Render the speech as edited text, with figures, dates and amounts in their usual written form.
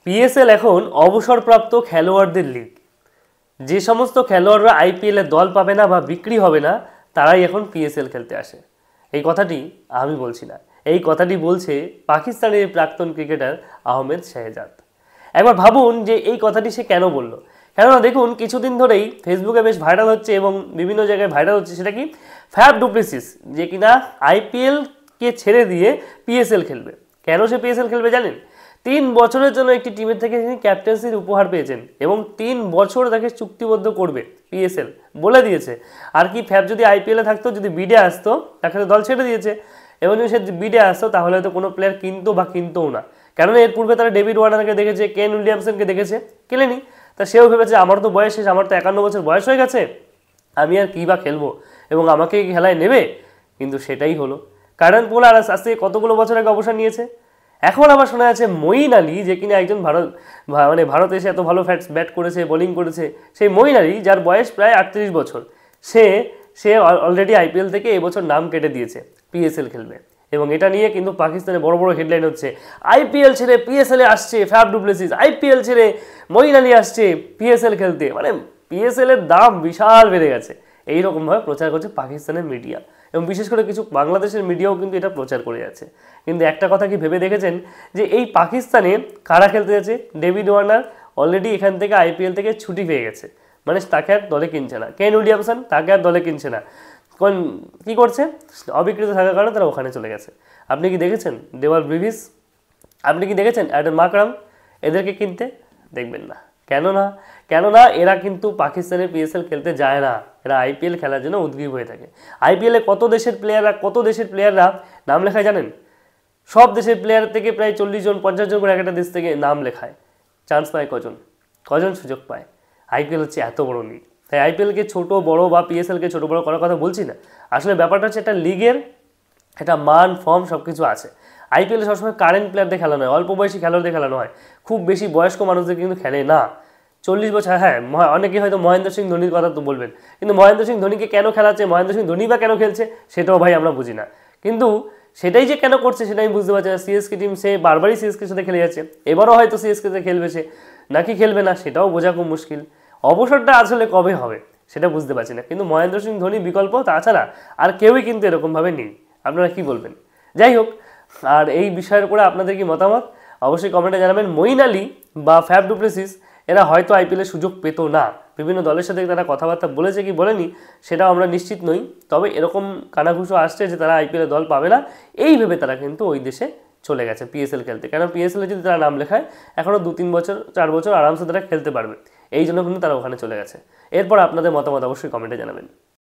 PSL এখন অবসরপ্রাপ্ত খেলোয়াড়দের লিগ। যে সমস্ত খেলোয়াড়রা আইপিএলে দল পাবে না বা বিক্রি হবে না তারাই এখন পিএসএল খেলতে আসে। এই কথাটি আমি বলছি না, এই কথাটি বলছে পাকিস্তানের প্রাক্তন ক্রিকেটার আহমেদ শেহজাদ। একবার ভাবুন যে এই কথাটি সে কেন বলল। কেননা দেখুন, কিছুদিন ধরেই ফেসবুকে বেশ ভাইরাল হচ্ছে এবং বিভিন্ন জায়গায় ভাইরাল হচ্ছে, সেটা কি ফ্যাব ডুপ্লেসিস, যে কিনা আইপিএলকে ছেড়ে দিয়ে পিএসএল খেলবে। কেন সে পিএসএল খেলবে জানেন? 3 বছরের জন্য একটি টিমের থেকে তিনি ক্যাপ্টেন্সির উপহার পেয়েছেন এবং 3 বছর তাকে চুক্তিবদ্ধ করবে পিএসএল, বলে দিয়েছে। আর কি, ফ্যাব যদি আইপিএলে থাকতো, যদি বিডে আসতো, তাকে দল ছেড়ে দিয়েছে, এবং যদি সে বিডে আসতো তাহলে হয়তো কোনো প্লেয়ার কিনতো বা কিনতোও না। কেননা এর পূর্বে তারা ডেভিড ওয়ার্নারকে দেখেছে, কেন উইলিয়ামসনকে দেখেছে, কেলেনি। তা সেও ভেবেছে আমার তো বয়স শেষ, আমার তো 51 বছর বয়স হয়ে গেছে, আমি আর কী বা খেলবো, এবং আমাকে খেলায় নেবে। কিন্তু সেটাই হলো। কারণ পোলার আজ থেকে কতগুলো বছর আগে অবসর নিয়েছে। এখন আবার শোনা যাচ্ছে মঈন আলী, যে কিনা একজন ভারত এসে এত ভালো ব্যাট করেছে, বোলিং করেছে, সেই মঈন আলী যার বয়স প্রায় 38 বছর, সে সে অলরেডি আইপিএল থেকে এবছর নাম কেটে দিয়েছে, পিএসএল খেলবে। এবং এটা নিয়ে কিন্তু পাকিস্তানে বড় বড় হেডলাইন হচ্ছে, আইপিএল ছেড়ে পিএসএলে আসছে ফ্যাব ডুপ্লেসিস, আইপিএল ছেড়ে মঈন আলী আসছে পিএসএল খেলতে। মানে পিএসএল এর দাম বিশাল বেড়ে গেছে, এইরকমভাবে প্রচার করছে পাকিস্তানের মিডিয়া, এবং বিশেষ করে কিছু বাংলাদেশের মিডিয়াও কিন্তু এটা প্রচার করে যাচ্ছে। কিন্তু একটা কথা কি ভেবে দেখেছেন যে এই পাকিস্তানে কারা খেলতে যাচ্ছে? ডেভিড ওয়ার্নার অলরেডি এখান থেকে আইপিএল থেকে ছুটি পেয়ে গেছে, মানে তাকে আর দলে কিনছে না। কেন উইলিয়ামসন, তাকে আর দলে কিনছে না। কোন কী করছে? অবিকৃত থাকার কারণে তারা ওখানে চলে গেছে। আপনি কি দেখেছেন দেওয়াল ব্রিভিস? আপনি কি দেখেছেন অ্যাডন মাকরাম? এদেরকে কিনতে দেখবেন না। কেননা এরা কিন্তু পাকিস্তানের পিএসএল খেলতে যায় না, এরা আইপিএল খেলার জন্য উদ্গ্রীব হয়ে থাকে। আইপিএলে কত দেশের প্লেয়াররা নাম লেখায় জানেন? সব দেশের প্লেয়ার থেকে প্রায় 40 জন 50 জন করে একটা দেশ থেকে নাম লেখায়। চান্স পায় কজন সুযোগ পায়? আইপিএল হচ্ছে এত বড় লিগ। তাই আইপিএলকে ছোট বড় বা পিএসএলকে ছোট বড় করার কথা বলছি না। আসলে ব্যাপারটা হচ্ছে একটা লিগের একটা মান ফর্ম সব কিছু আছে। আইপিএলে সবসময় কারেন্ট প্লেয়ারদের খেলানো হয়, অল্প বয়সী খেলোয়াড়দের খেলানো হয়, খুব বেশি বয়স্ক মানুষদের কিন্তু খেলে না। 40 বছর, হ্যাঁ অনেকে হয়তো মহেন্দ্র সিং ধোনির কথা তো বলবেন, কিন্তু মহেন্দ্র সিং ধোনিকে কেন খেলাচ্ছে, মহেন্দ্র সিং ধোনি বা কেন খেলছে, সেটাও ভাই আমরা বুঝি না। কিন্তু সেটাই যে কেন করছে সেটা আমি বুঝতে পারছি না। সিএসকে টিম, সে বারবারই সিএসকের সাথে খেলে যাচ্ছে, এবারও হয়তো সিএসকে সাথে খেলবে সে, নাকি খেলবে না সেটাও বোঝা খুব মুশকিল। অবসরটা আসলে কবে হবে সেটা বুঝতে পারছি না। কিন্তু মহেন্দ্র সিং ধোনি বিকল্প তাছাড়া আর কেউই কিন্তু এরকমভাবে নেই। আপনারা কি বলবেন? যাই হোক, আর এই বিষয়ের উপরে আপনাদের কি মতামত অবশ্যই কমেন্টে জানাবেন। মঈন আলী বা ফ্যাব ডুপ্লেসিস এরা হয়তো আইপিএলের সুযোগ পেত না, বিভিন্ন দলের সাথে তারা কথাবার্তা বলেছে কি বলেনি সেটাও আমরা নিশ্চিত নই। তবে এরকম কানাঘুষো আসছে যে তারা আইপিএলে দল পাবে না, এই ভেবে তারা কিন্তু ওই দেশে চলে গেছে পিএসএল খেলতে। কারণ পিএসএলে যদি তারা নাম লেখায় এখনও 2-3 বছর 4 বছর আরামসে তারা খেলতে পারবে, এই জন্য কিন্তু তারা ওখানে চলে গেছে। এরপর আপনাদের মতামত অবশ্যই কমেন্টে জানাবেন।